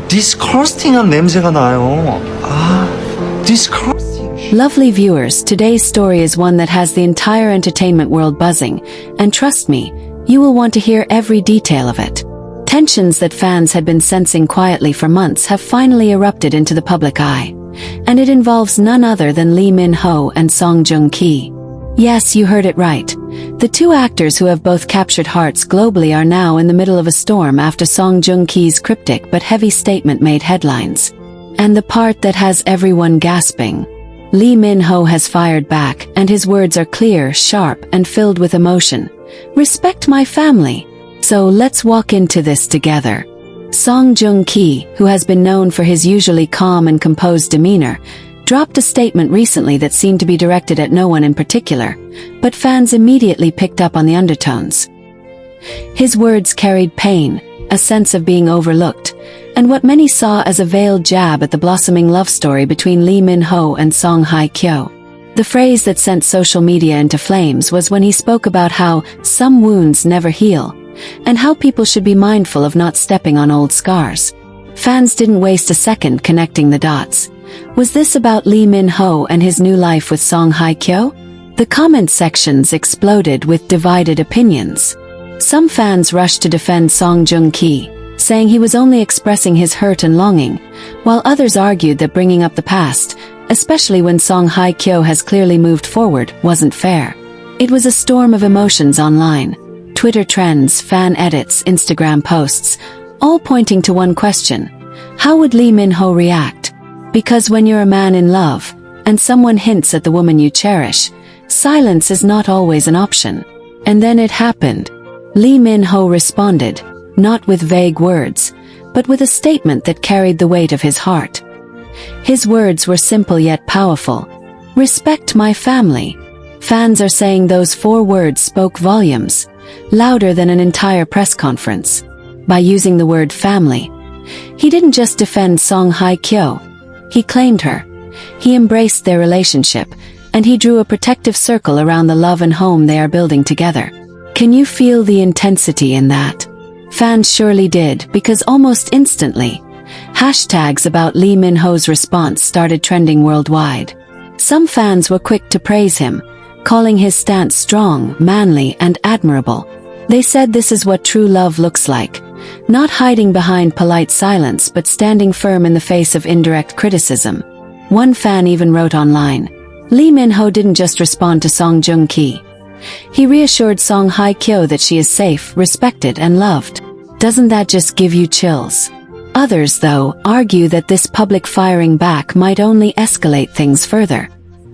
disgusting한 냄새가 나요. disgusting. Lovely viewers, today's story is one that has the entire entertainment world buzzing, and trust me, you will want to hear every detail of it. Tensions that fans had been sensing quietly for months have finally erupted into the public eye. And it involves none other than Lee Minho and Song Joong-ki. Yes, you heard it right. The two actors who have both captured hearts globally are now in the middle of a storm after Song Joong-ki's cryptic but heavy statement made headlines. And the part that has everyone gasping. Lee Minho has fired back, and his words are clear, sharp, and filled with emotion. Respect my family. So let's walk into this together. Song Joong-ki, who has been known for his usually calm and composed demeanor, dropped a statement recently that seemed to be directed at no one in particular, but fans immediately picked up on the undertones. His words carried pain, a sense of being overlooked, and what many saw as a veiled jab at the blossoming love story between Lee Minho and Song Hye-kyo. The phrase that sent social media into flames was when he spoke about how some wounds never heal, and how people should be mindful of not stepping on old scars. Fans didn't waste a second connecting the dots. Was this about Lee Minho and his new life with Song Hye-kyo? The comment sections exploded with divided opinions. Some fans rushed to defend Song Joong-ki, saying he was only expressing his hurt and longing, while others argued that bringing up the past, especially when Song Hye-kyo has clearly moved forward, wasn't fair. It was a storm of emotions online. Twitter trends, fan edits, Instagram posts, all pointing to one question. How would Lee Minho react? Because when you're a man in love, and someone hints at the woman you cherish, silence is not always an option. And then it happened. Lee Minho responded, not with vague words, but with a statement that carried the weight of his heart. His words were simple yet powerful. Respect my family. Fans are saying those 4 words spoke volumes, louder than an entire press conference. By using the word family, he didn't just defend Song Hye-kyo. He claimed her. He embraced their relationship, and he drew a protective circle around the love and home they are building together. Can you feel the intensity in that? Fans surely did, because almost instantly, hashtags about Lee Minho's response started trending worldwide. Some fans were quick to praise him, calling his stance strong, manly, and admirable. They said this is what true love looks like, not hiding behind polite silence but standing firm in the face of indirect criticism. One fan even wrote online, Lee Minho didn't just respond to Song Joong-ki. He reassured Song Hye-kyo that she is safe, respected, and loved. Doesn't that just give you chills? Others, though, argue that this public firing back might only escalate things further.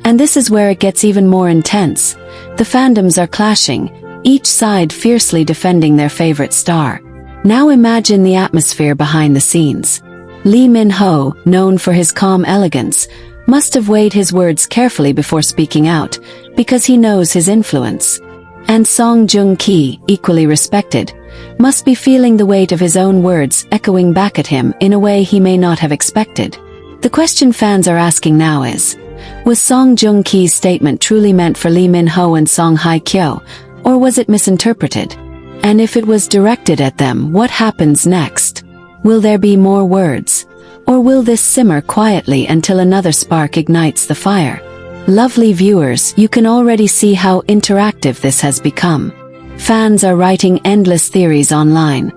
And this is where it gets even more intense. The fandoms are clashing, each side fiercely defending their favorite star. Now imagine the atmosphere behind the scenes. Lee Minho, known for his calm elegance, must have weighed his words carefully before speaking out, because he knows his influence. And Song Joong-ki, equally respected, must be feeling the weight of his own words echoing back at him in a way he may not have expected. The question fans are asking now is, was Song Joong-ki's statement truly meant for Lee Minho and Song Hye-kyo, or was it misinterpreted? And if it was directed at them, what happens next? Will there be more words? Or will this simmer quietly until another spark ignites the fire? Lovely viewers, you can already see how interactive this has become. Fans are writing endless theories online,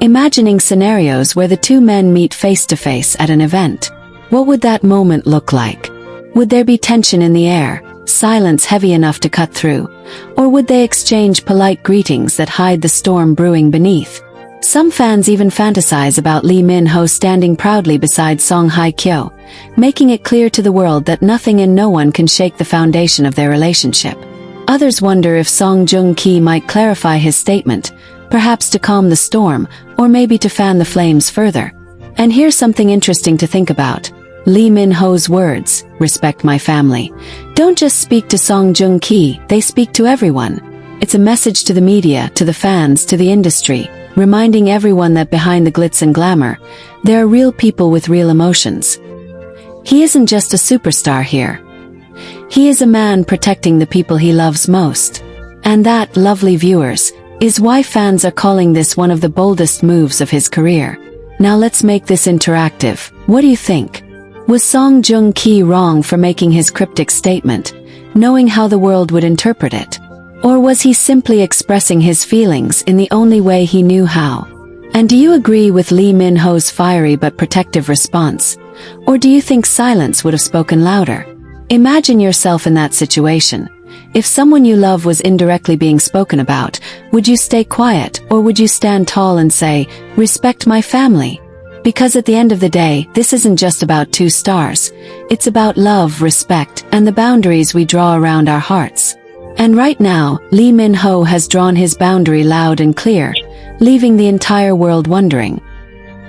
imagining scenarios where the two men meet face to face at an event. What would that moment look like? Would there be tension in the air, silence heavy enough to cut through, or would they exchange polite greetings that hide the storm brewing beneath? Some fans even fantasize about Lee Minho standing proudly beside Song Hye-kyo, making it clear to the world that nothing and no one can shake the foundation of their relationship. Others wonder if Song Joong-ki might clarify his statement, perhaps to calm the storm, or maybe to fan the flames further. And here's something interesting to think about. Lee Minho's words, respect my family, don't just speak to Song Joong-ki, they speak to everyone. It's a message to the media, to the fans, to the industry, reminding everyone that behind the glitz and glamour, there are real people with real emotions. He isn't just a superstar here. He is a man protecting the people he loves most. And that, lovely viewers, is why fans are calling this one of the boldest moves of his career. Now let's make this interactive. What do you think? Was Song Joong Ki wrong for making his cryptic statement, knowing how the world would interpret it? Or was he simply expressing his feelings in the only way he knew how? And do you agree with Lee Min-ho's fiery but protective response? Or do you think silence would have spoken louder? Imagine yourself in that situation. If someone you love was indirectly being spoken about, would you stay quiet, or would you stand tall and say, "Respect my family"? Because at the end of the day, this isn't just about two stars. It's about love, respect, and the boundaries we draw around our hearts. And right now, Lee Min-ho has drawn his boundary loud and clear, leaving the entire world wondering.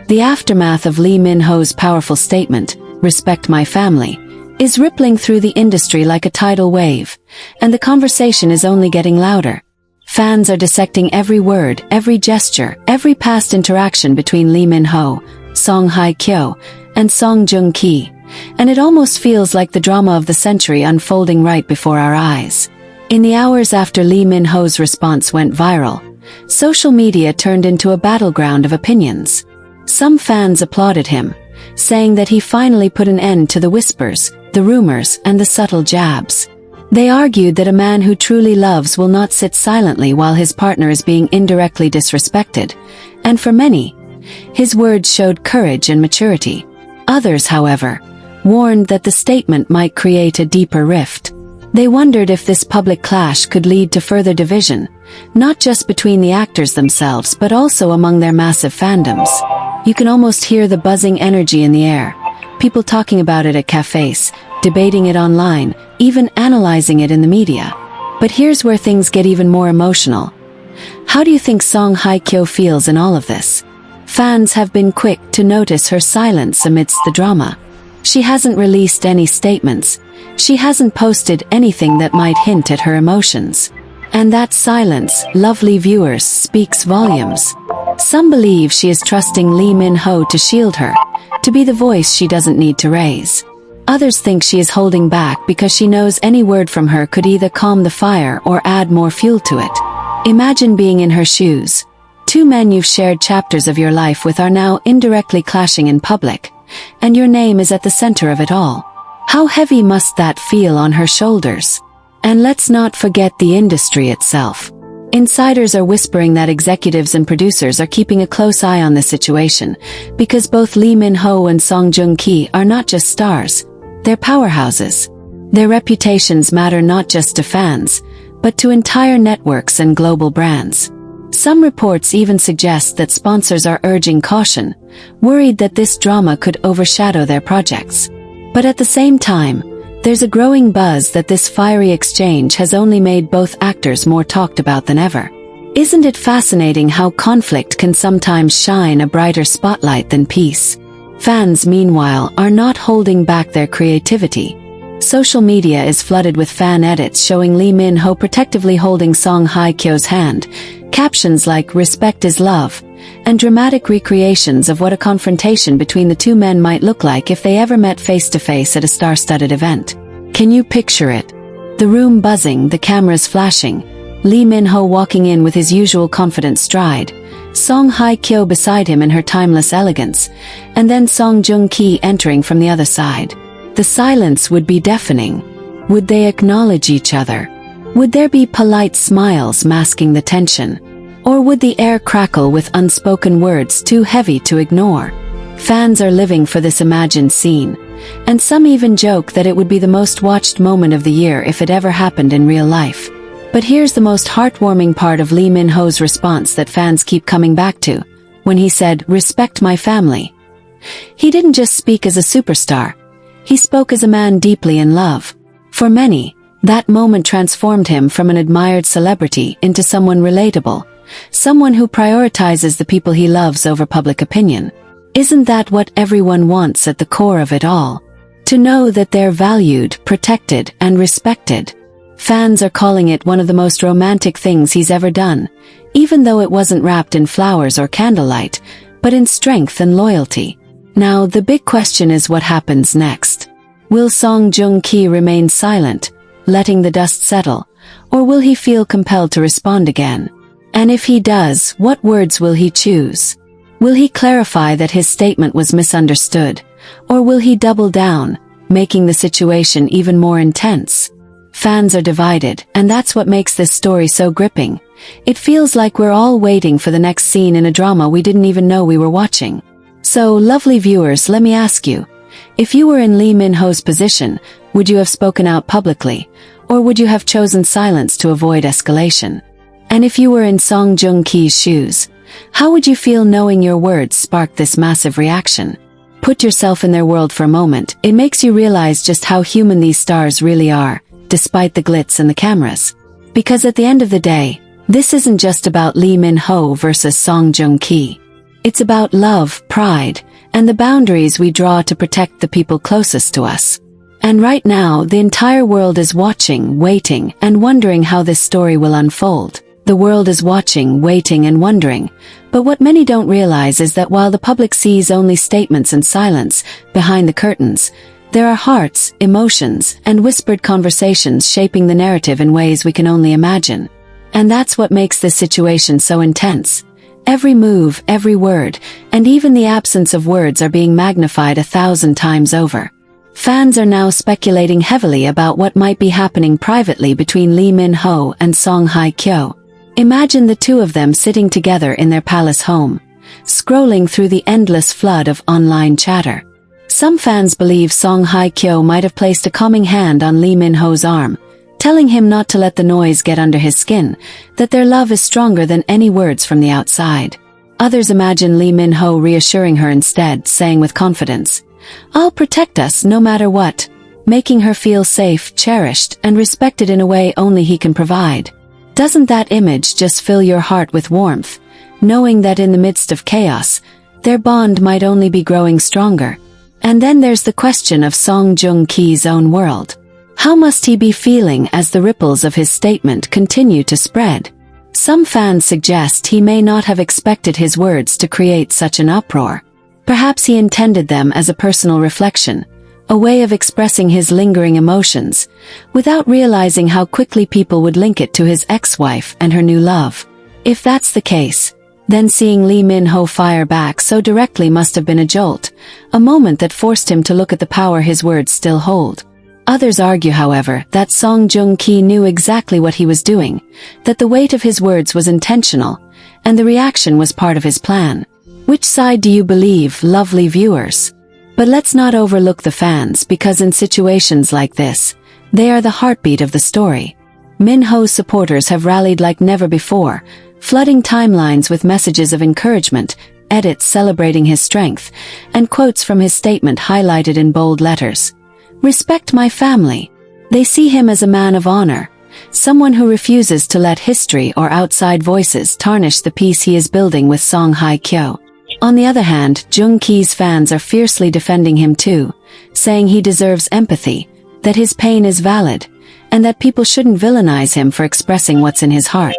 The aftermath of Lee Min-ho's powerful statement, "Respect my family," is rippling through the industry like a tidal wave, and the conversation is only getting louder. Fans are dissecting every word, every gesture, every past interaction between Lee Min-ho, Song Hye-kyo, and Song Joong Ki, and it almost feels like the drama of the century unfolding right before our eyes. In the hours after Lee Min-ho's response went viral, social media turned into a battleground of opinions. Some fans applauded him, saying that he finally put an end to the whispers, the rumors, and the subtle jabs. They argued that a man who truly loves will not sit silently while his partner is being indirectly disrespected, and for many, his words showed courage and maturity. Others, however, warned that the statement might create a deeper rift. They wondered if this public clash could lead to further division, not just between the actors themselves but also among their massive fandoms. You can almost hear the buzzing energy in the air. People talking about it at cafes, debating it online, even analyzing it in the media. But here's where things get even more emotional. How do you think Song Hye-kyo feels in all of this? Fans have been quick to notice her silence amidst the drama. She hasn't released any statements. She hasn't posted anything that might hint at her emotions. And that silence, lovely viewers, speaks volumes. Some believe she is trusting Lee Min-ho to shield her, to be the voice she doesn't need to raise. Others think she is holding back because she knows any word from her could either calm the fire or add more fuel to it. Imagine being in her shoes. Two men you've shared chapters of your life with are now indirectly clashing in public, and your name is at the center of it all. How heavy must that feel on her shoulders? And let's not forget the industry itself. Insiders are whispering that executives and producers are keeping a close eye on the situation, because both Lee Min-ho and Song Joong Ki are not just stars, they're powerhouses. Their reputations matter not just to fans, but to entire networks and global brands. Some reports even suggest that sponsors are urging caution, worried that this drama could overshadow their projects. But at the same time, there's a growing buzz that this fiery exchange has only made both actors more talked about than ever. Isn't it fascinating how conflict can sometimes shine a brighter spotlight than peace? Fans, meanwhile, are not holding back their creativity. Social media is flooded with fan edits showing Lee Min-ho protectively holding Song Hye-kyo's hand, captions like "Respect is love," and dramatic recreations of what a confrontation between the two men might look like if they ever met face-to-face at a star-studded event. Can you picture it? The room buzzing, the cameras flashing, Lee Min-ho walking in with his usual confident stride, Song Hye-kyo beside him in her timeless elegance, and then Song Joong Ki entering from the other side. The silence would be deafening. Would they acknowledge each other? Would there be polite smiles masking the tension? Or would the air crackle with unspoken words too heavy to ignore? Fans are living for this imagined scene, and some even joke that it would be the most watched moment of the year if it ever happened in real life. But here's the most heartwarming part of Lee Min-ho's response that fans keep coming back to, when he said, "Respect my family." He didn't just speak as a superstar. He spoke as a man deeply in love. For many, that moment transformed him from an admired celebrity into someone relatable. Someone who prioritizes the people he loves over public opinion. Isn't that what everyone wants at the core of it all? To know that they're valued, protected, and respected. Fans are calling it one of the most romantic things he's ever done, even though it wasn't wrapped in flowers or candlelight, but in strength and loyalty. Now, the big question is what happens next. Will Song Joong Ki remain silent, letting the dust settle, or will he feel compelled to respond again? And if he does, what words will he choose? Will he clarify that his statement was misunderstood? Or will he double down, making the situation even more intense? Fans are divided, and that's what makes this story so gripping. It feels like we're all waiting for the next scene in a drama we didn't even know we were watching. So, lovely viewers, let me ask you, if you were in Lee Minho's position, would you have spoken out publicly, or would you have chosen silence to avoid escalation? And if you were in Song Joong Ki's shoes, how would you feel knowing your words sparked this massive reaction? Put yourself in their world for a moment. It makes you realize just how human these stars really are, despite the glitz and the cameras. Because at the end of the day, this isn't just about Lee Minho versus Song Joong Ki. It's about love, pride, and the boundaries we draw to protect the people closest to us. And right now, the entire world is watching, waiting, and wondering how this story will unfold. The world is watching, waiting, and wondering. But what many don't realize is that while the public sees only statements and silence, behind the curtains, there are hearts, emotions, and whispered conversations shaping the narrative in ways we can only imagine. And that's what makes this situation so intense. Every move, every word, and even the absence of words are being magnified 1,000 times over. Fans are now speculating heavily about what might be happening privately between Lee Minho and Song Hye-kyo. Imagine the two of them sitting together in their palace home, scrolling through the endless flood of online chatter. Some fans believe Song Hye-kyo might have placed a calming hand on Lee Minho's arm, telling him not to let the noise get under his skin, that their love is stronger than any words from the outside. Others imagine Lee Minho reassuring her instead, saying with confidence, "I'll protect us no matter what," making her feel safe, cherished, and respected in a way only he can provide. Doesn't that image just fill your heart with warmth, knowing that in the midst of chaos, their bond might only be growing stronger? And then there's the question of Song Joong Ki's own world. How must he be feeling as the ripples of his statement continue to spread? Some fans suggest he may not have expected his words to create such an uproar. Perhaps he intended them as a personal reflection, a way of expressing his lingering emotions, without realizing how quickly people would link it to his ex-wife and her new love. If that's the case, then seeing Lee Minho fire back so directly must have been a jolt, a moment that forced him to look at the power his words still hold. Others argue, however, that Song Joong Ki knew exactly what he was doing, that the weight of his words was intentional, and the reaction was part of his plan. Which side do you believe, lovely viewers? But let's not overlook the fans, because in situations like this, they are the heartbeat of the story. Minho's supporters have rallied like never before, flooding timelines with messages of encouragement, edits celebrating his strength, and quotes from his statement highlighted in bold letters. "Respect my family." They see him as a man of honor, someone who refuses to let history or outside voices tarnish the peace he is building with Song Hye-kyo. On the other hand, Joong Ki's fans are fiercely defending him too, saying he deserves empathy, that his pain is valid, and that people shouldn't villainize him for expressing what's in his heart.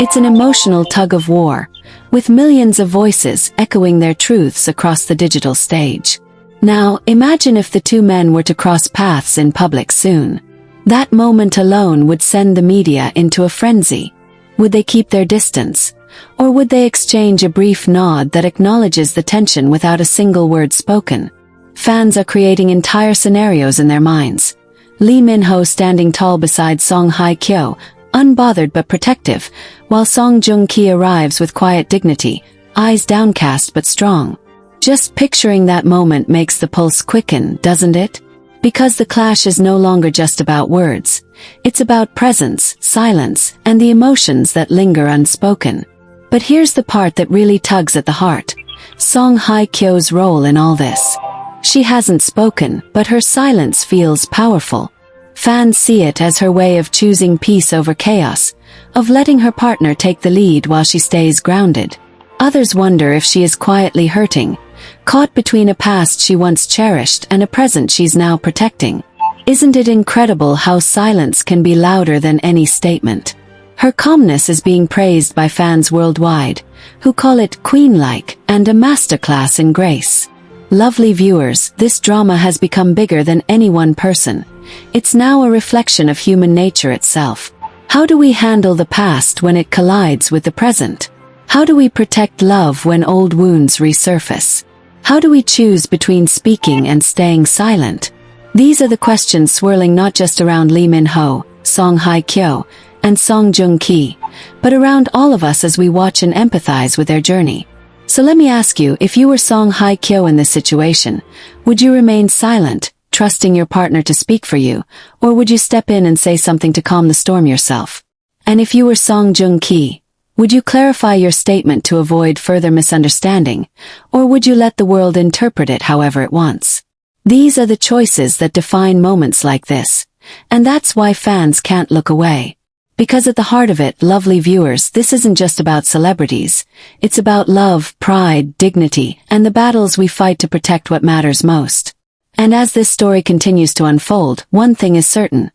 It's an emotional tug-of-war, with millions of voices echoing their truths across the digital stage. Now, imagine if the two men were to cross paths in public soon. That moment alone would send the media into a frenzy. Would they keep their distance? Or would they exchange a brief nod that acknowledges the tension without a single word spoken? Fans are creating entire scenarios in their minds. Lee Minho standing tall beside Song Hye-kyo, unbothered but protective, while Song Joong Ki arrives with quiet dignity, eyes downcast but strong. Just picturing that moment makes the pulse quicken, doesn't it? Because the clash is no longer just about words. It's about presence, silence, and the emotions that linger unspoken. But here's the part that really tugs at the heart. Song Hye-kyo's role in all this. She hasn't spoken, but her silence feels powerful. Fans see it as her way of choosing peace over chaos, of letting her partner take the lead while she stays grounded. Others wonder if she is quietly hurting, caught between a past she once cherished and a present she's now protecting. Isn't it incredible how silence can be louder than any statement? Her calmness is being praised by fans worldwide, who call it queen-like and a masterclass in grace. Lovely viewers, this drama has become bigger than any one person. It's now a reflection of human nature itself. How do we handle the past when it collides with the present? How do we protect love when old wounds resurface? How do we choose between speaking and staying silent? These are the questions swirling not just around Lee Minho, Song Hye-kyo, and Song Joong-ki, but around all of us as we watch and empathize with their journey. So let me ask you, if you were Song Hye-kyo in this situation, would you remain silent, trusting your partner to speak for you, or would you step in and say something to calm the storm yourself? And if you were Song Joong-ki, would you clarify your statement to avoid further misunderstanding, or would you let the world interpret it however it wants? These are the choices that define moments like this, and that's why fans can't look away. Because at the heart of it, lovely viewers, this isn't just about celebrities. It's about love, pride, dignity, and the battles we fight to protect what matters most. And as this story continues to unfold, one thing is certain.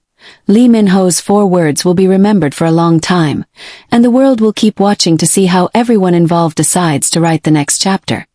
Lee Minho's 4 words will be remembered for a long time, and the world will keep watching to see how everyone involved decides to write the next chapter.